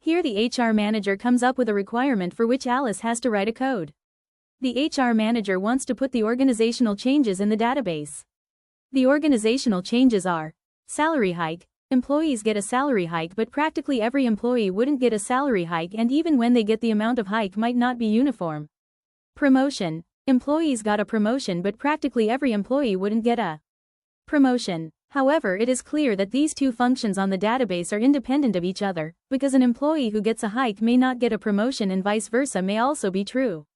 Here the HR manager comes up with a requirement for which Alice has to write a code. The HR manager wants to put the organizational changes in the database. The organizational changes are: salary hike. Employees get a salary hike, but practically every employee wouldn't get a salary hike, and even when they get, the amount of hike might not be uniform. Promotion. Employees got a promotion, but practically every employee wouldn't get a promotion. However, it is clear that these two functions on the database are independent of each other, because an employee who gets a hike may not get a promotion and vice versa may also be true.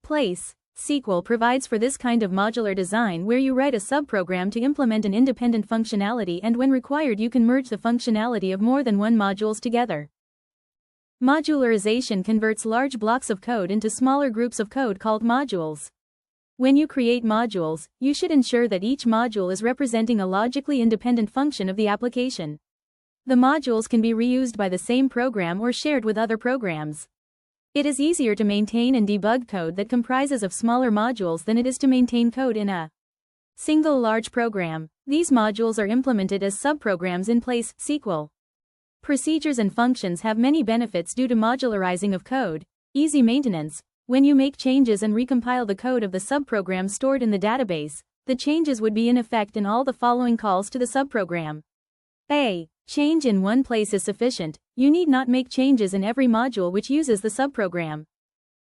Place. SQL provides for this kind of modular design where you write a subprogram to implement an independent functionality, and when required you can merge the functionality of more than one modules together. Modularization converts large blocks of code into smaller groups of code called modules. When you create modules, you should ensure that each module is representing a logically independent function of the application. The modules can be reused by the same program or shared with other programs. It is easier to maintain and debug code that comprises of smaller modules than it is to maintain code in a single large program. These modules are implemented as subprograms in Place SQL. Procedures and functions have many benefits due to modularizing of code. Easy maintenance. When you make changes and recompile the code of the subprogram stored in the database, the changes would be in effect in all the following calls to the subprogram. A. Change in one place is sufficient. You need not make changes in every module which uses the subprogram.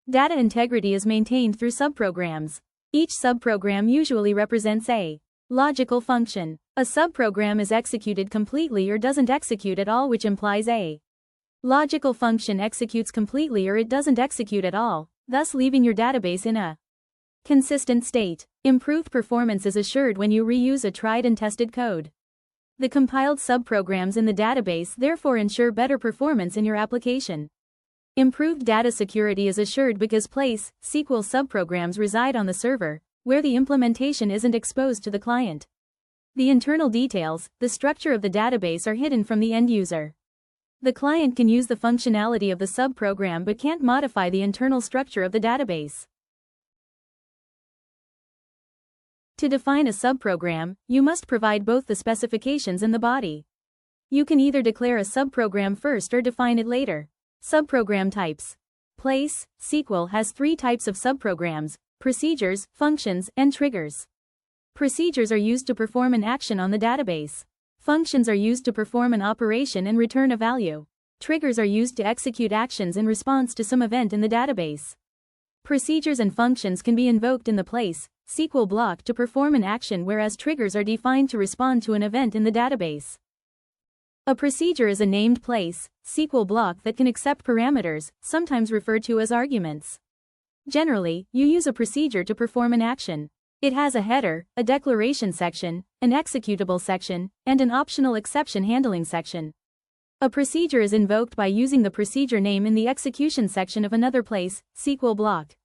Data integrity is maintained through subprograms. Each subprogram usually represents a logical function. A subprogram is executed completely or doesn't execute at all, which implies a logical function executes completely or it doesn't execute at all, thus leaving your database in a consistent state. Improved performance is assured when you reuse a tried and tested code. The compiled subprograms in the database therefore ensure better performance in your application. Improved data security is assured because Place SQL subprograms reside on the server, where the implementation isn't exposed to the client. The internal details, the structure of the database, are hidden from the end user. The client can use the functionality of the subprogram but can't modify the internal structure of the database. To define a subprogram, you must provide both the specifications and the body. You can either declare a subprogram first or define it later. Subprogram types. Place SQL has three types of subprograms: procedures, functions, and triggers. Procedures are used to perform an action on the database. Functions are used to perform an operation and return a value. Triggers are used to execute actions in response to some event in the database. Procedures and functions can be invoked in the Place SQL block to perform an action, whereas triggers are defined to respond to an event in the database. A procedure is a named Place SQL block that can accept parameters, sometimes referred to as arguments. Generally, you use a procedure to perform an action. It has a header, a declaration section, an executable section, and an optional exception handling section. A procedure is invoked by using the procedure name in the execution section of another Place SQL block.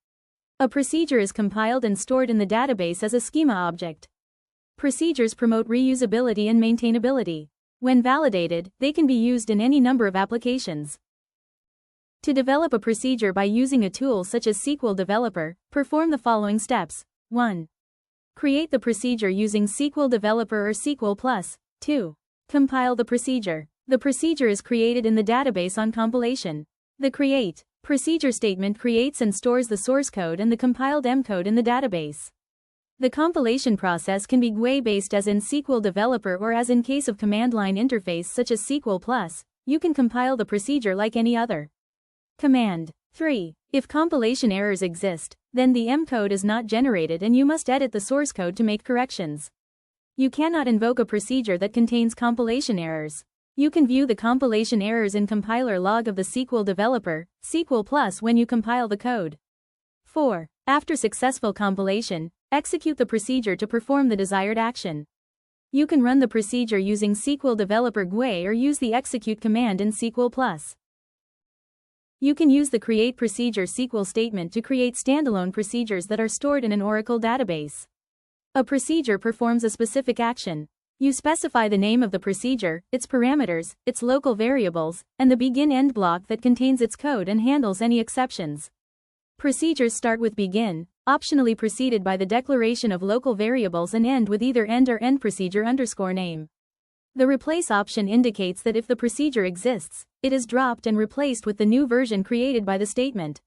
A procedure is compiled and stored in the database as a schema object. Procedures promote reusability and maintainability. When validated, they can be used in any number of applications. To develop a procedure by using a tool such as SQL Developer, perform the following steps. 1. Create the procedure using SQL Developer or SQL+. 2. Compile the procedure. The procedure is created in the database on compilation. The create procedure statement creates and stores the source code and the compiled M code in the database. The compilation process can be GUI-based as in SQL Developer, or as in case of command line interface such as SQL+, you can compile the procedure like any other command. 3. If compilation errors exist, then the M code is not generated and you must edit the source code to make corrections. You cannot invoke a procedure that contains compilation errors. You can view the compilation errors in compiler log of the SQL Developer, SQL+, when you compile the code. 4. After successful compilation, execute the procedure to perform the desired action. You can run the procedure using SQL Developer GUI or use the execute command in SQL+. You can use the create procedure SQL statement to create standalone procedures that are stored in an Oracle database. A procedure performs a specific action. You specify the name of the procedure, its parameters, its local variables, and the begin-end block that contains its code and handles any exceptions. Procedures start with begin, optionally preceded by the declaration of local variables, and end with either end or end procedure_name. The replace option indicates that if the procedure exists, it is dropped and replaced with the new version created by the statement.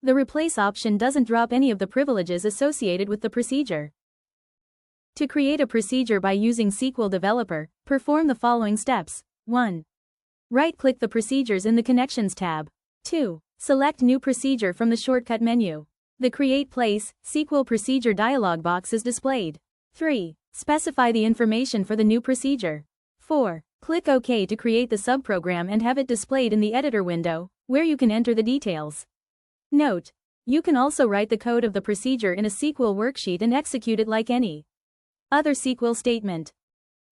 The replace option doesn't drop any of the privileges associated with the procedure. To create a procedure by using SQL Developer, perform the following steps. 1. Right-click the procedures in the Connections tab. 2. Select New Procedure from the shortcut menu. The Create Place SQL Procedure dialog box is displayed. 3. Specify the information for the new procedure. 4. Click OK to create the subprogram and have it displayed in the editor window, where you can enter the details. Note: you can also write the code of the procedure in a SQL worksheet and execute it like any other SQL statement.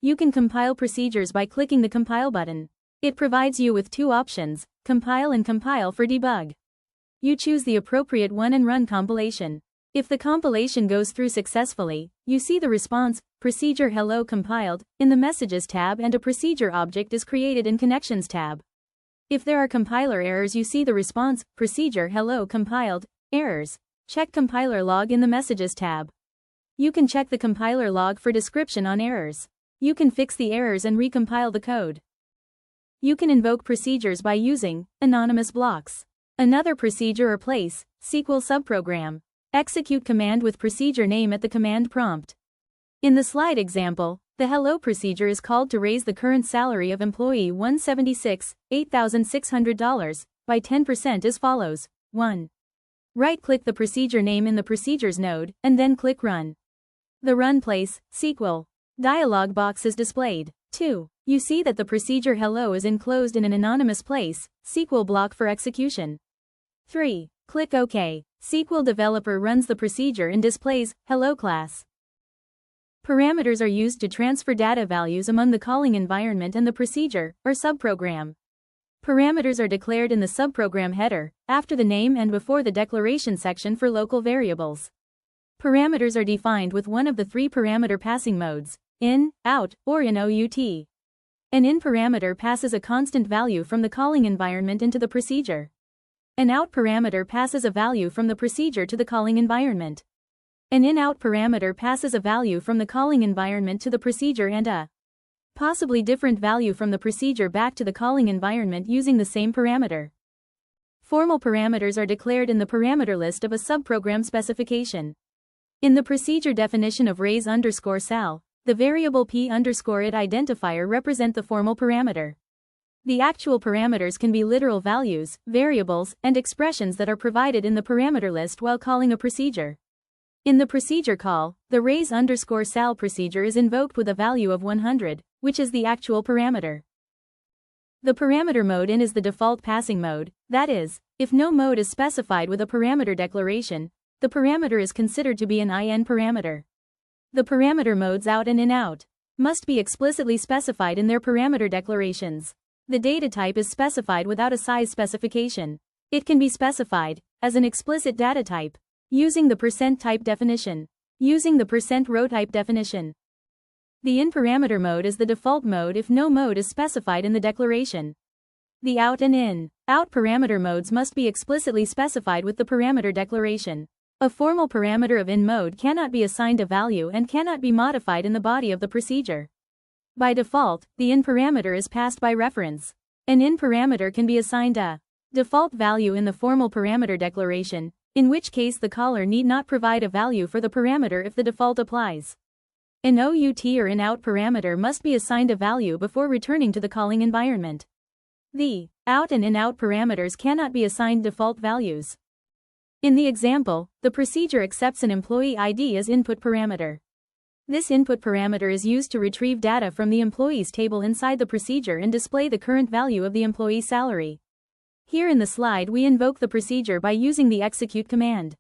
You can compile procedures by clicking the Compile button. It provides you with two options, compile and compile for debug. You choose the appropriate one and run compilation. If the compilation goes through successfully, you see the response, Procedure Hello compiled, in the Messages tab, and a procedure object is created in Connections tab. If there are compiler errors, you see the response, Procedure Hello compiled, errors. Check compiler log in the Messages tab. You can check the compiler log for description on errors. You can fix the errors and recompile the code. You can invoke procedures by using anonymous blocks. Another procedure or place, SQL subprogram. Execute command with procedure name at the command prompt. In the slide example, the hello procedure is called to raise the current salary of employee 176, $8,600, by 10% as follows. 1. Right-click the procedure name in the Procedures node, and then click Run. The Run Place SQL dialog box is displayed. 2. You see that the procedure hello is enclosed in an anonymous place SQL block for execution. 3. Click OK. SQL Developer runs the procedure and displays hello class. Parameters are used to transfer data values among the calling environment and the procedure, or subprogram. Parameters are declared in the subprogram header, after the name and before the declaration section for local variables. Parameters are defined with one of the three parameter passing modes, in, out, or in OUT. An in parameter passes a constant value from the calling environment into the procedure. An out parameter passes a value from the procedure to the calling environment. An in-out parameter passes a value from the calling environment to the procedure and a possibly different value from the procedure back to the calling environment using the same parameter. Formal parameters are declared in the parameter list of a subprogram specification. In the procedure definition of raise_sal, the variable p_it identifier represent the formal parameter. The actual parameters can be literal values, variables, and expressions that are provided in the parameter list while calling a procedure. In the procedure call, the raise_sal procedure is invoked with a value of 100, which is the actual parameter. The parameter mode in is the default passing mode, that is, if no mode is specified with a parameter declaration, the parameter is considered to be an in parameter. The parameter modes out and in-out must be explicitly specified in their parameter declarations. The data type is specified without a size specification. It can be specified as an explicit data type using the %type definition, using the %row type definition. The in parameter mode is the default mode if no mode is specified in the declaration. The out and in/out parameter modes must be explicitly specified with the parameter declaration. A formal parameter of in mode cannot be assigned a value and cannot be modified in the body of the procedure. By default, the in parameter is passed by reference. An in parameter can be assigned a default value in the formal parameter declaration, in which case the caller need not provide a value for the parameter if the default applies. An OUT or in-out parameter must be assigned a value before returning to the calling environment. The out and in-out parameters cannot be assigned default values. In the example, the procedure accepts an employee ID as input parameter. This input parameter is used to retrieve data from the employees table inside the procedure and display the current value of the employee salary. Here in the slide we invoke the procedure by using the execute command.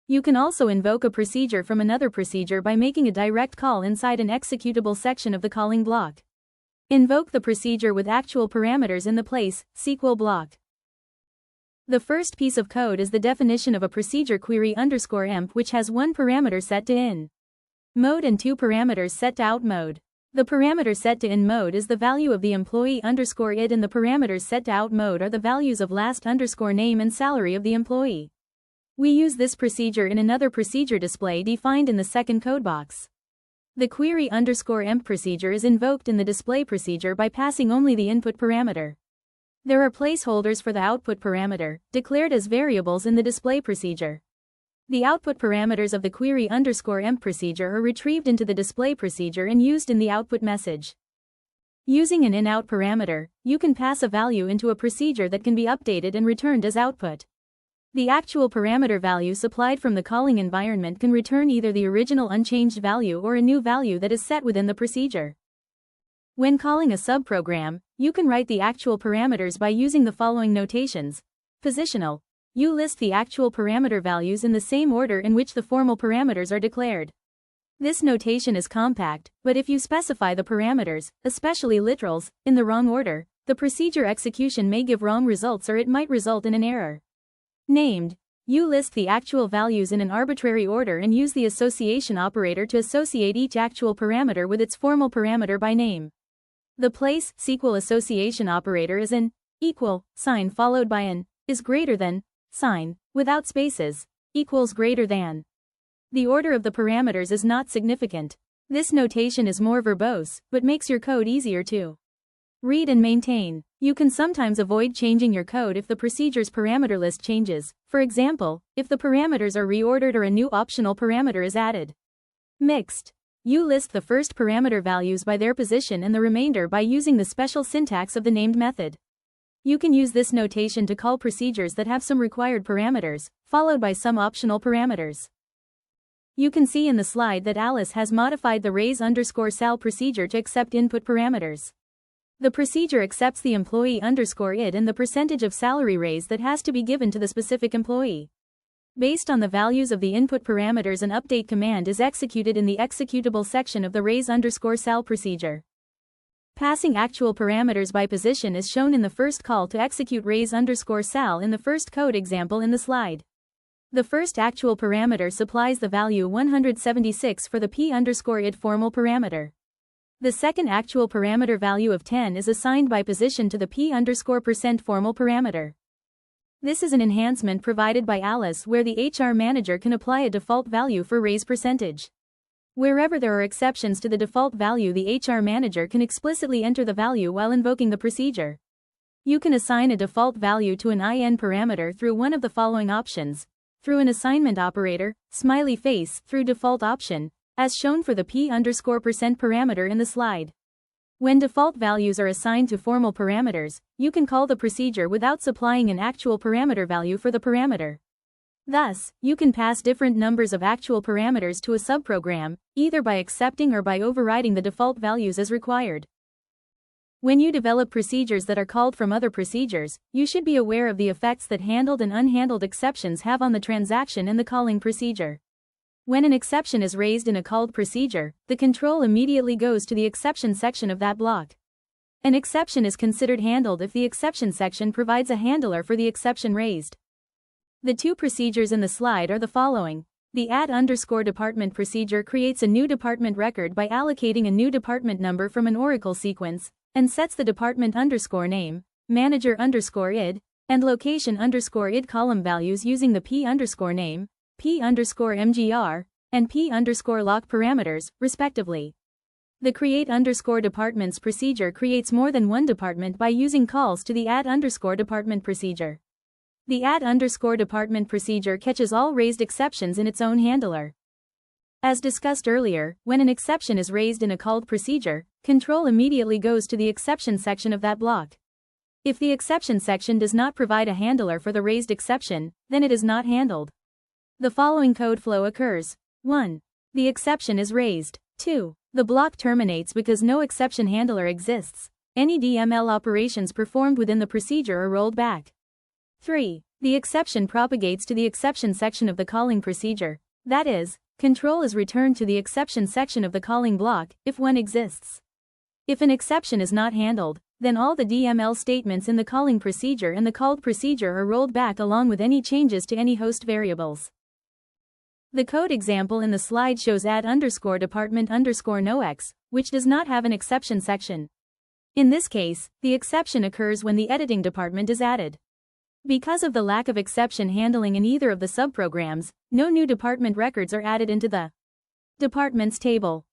You can also invoke a procedure from another procedure by making a direct call inside an executable section of the calling block. Invoke the procedure with actual parameters in the place SQL block. The first piece of code is the definition of a procedure query_emp, which has one parameter set to in mode and two parameters set to out mode. The parameter set to in mode is the value of the employee_it and the parameters set to out mode are the values of last_name and salary of the employee. We use this procedure in another procedure display defined in the second code box. The query_emp procedure is invoked in the display procedure by passing only the input parameter. There are placeholders for the output parameter, declared as variables in the display procedure. The output parameters of the query_emp procedure are retrieved into the display procedure and used in the output message. Using an in-out parameter, you can pass a value into a procedure that can be updated and returned as output. The actual parameter value supplied from the calling environment can return either the original unchanged value or a new value that is set within the procedure. When calling a subprogram, you can write the actual parameters by using the following notations. Positional. You list the actual parameter values in the same order in which the formal parameters are declared. This notation is compact, but if you specify the parameters, especially literals, in the wrong order, the procedure execution may give wrong results or it might result in an error. Named. You list the actual values in an arbitrary order and use the association operator to associate each actual parameter with its formal parameter by name. The place SQL association operator is an equal sign followed by an is greater than sign, without spaces, equals greater than. The order of the parameters is not significant. This notation is more verbose, but makes your code easier to read and maintain. You can sometimes avoid changing your code if the procedure's parameter list changes, for example, if the parameters are reordered or a new optional parameter is added. Mixed. You list the first parameter values by their position and the remainder by using the special syntax of the named method. You can use this notation to call procedures that have some required parameters, followed by some optional parameters. You can see in the slide that Alice has modified the raise_sal procedure to accept input parameters. The procedure accepts the employee_id and the percentage of salary raise that has to be given to the specific employee. Based on the values of the input parameters, an update command is executed in the executable section of the raise_sal procedure. Passing actual parameters by position is shown in the first call to execute raise_sal in the first code example in the slide. The first actual parameter supplies the value 176 for the p_id formal parameter. The second actual parameter value of 10 is assigned by position to the p_% formal parameter. This is an enhancement provided by Alice where the HR manager can apply a default value for raise percentage. Wherever there are exceptions to the default value, the HR manager can explicitly enter the value while invoking the procedure. You can assign a default value to an IN parameter through one of the following options. Through an assignment operator, smiley face, through default option, as shown for the p_% parameter in the slide. When default values are assigned to formal parameters, you can call the procedure without supplying an actual parameter value for the parameter. Thus, you can pass different numbers of actual parameters to a subprogram, either by accepting or by overriding the default values as required. When you develop procedures that are called from other procedures, you should be aware of the effects that handled and unhandled exceptions have on the transaction and the calling procedure. When an exception is raised in a called procedure, the control immediately goes to the exception section of that block. An exception is considered handled if the exception section provides a handler for the exception raised. The two procedures in the slide are the following. The add_department procedure creates a new department record by allocating a new department number from an Oracle sequence, and sets the department_name, manager_id, and location_id column values using the p_name, p_mgr, and p_lock parameters, respectively. The create_departments procedure creates more than one department by using calls to the add_department procedure. The add_department procedure catches all raised exceptions in its own handler. As discussed earlier, when an exception is raised in a called procedure, control immediately goes to the exception section of that block. If the exception section does not provide a handler for the raised exception, then it is not handled. The following code flow occurs. 1. The exception is raised. 2. The block terminates because no exception handler exists. Any DML operations performed within the procedure are rolled back. 3. The exception propagates to the exception section of the calling procedure. That is, control is returned to the exception section of the calling block, if one exists. If an exception is not handled, then all the DML statements in the calling procedure and the called procedure are rolled back along with any changes to any host variables. The code example in the slide shows add_department_noex, which does not have an exception section. In this case, the exception occurs when the editing department is added. Because of the lack of exception handling in either of the subprograms, no new department records are added into the departments table.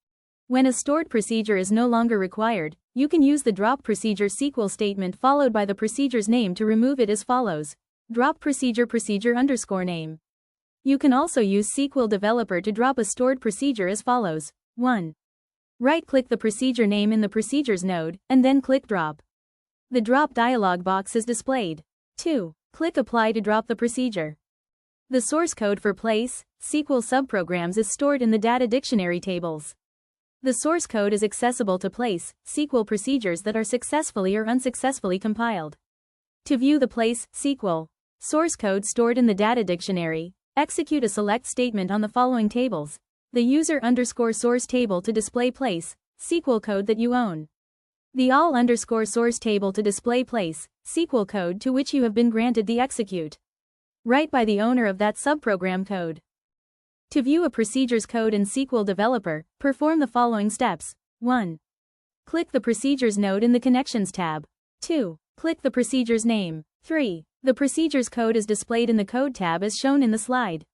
When a stored procedure is no longer required, you can use the drop procedure SQL statement followed by the procedure's name to remove it as follows. Drop procedure _name. You can also use SQL Developer to drop a stored procedure as follows. 1. Right-click the procedure name in the Procedures node, and then click Drop. The Drop dialog box is displayed. 2. Click Apply to drop the procedure. The source code for Place SQL subprograms is stored in the data dictionary tables. The source code is accessible to Place SQL procedures that are successfully or unsuccessfully compiled. To view the Place SQL source code stored in the data dictionary, execute a select statement on the following tables. The user_source table to display Place SQL code that you own. The all_source table to display Place SQL code to which you have been granted the execute right by the owner of that subprogram code. To view a procedure's code in SQL Developer, perform the following steps. 1. Click the Procedures node in the Connections tab. 2. Click the procedure's name. 3. The procedure's code is displayed in the Code tab as shown in the slide.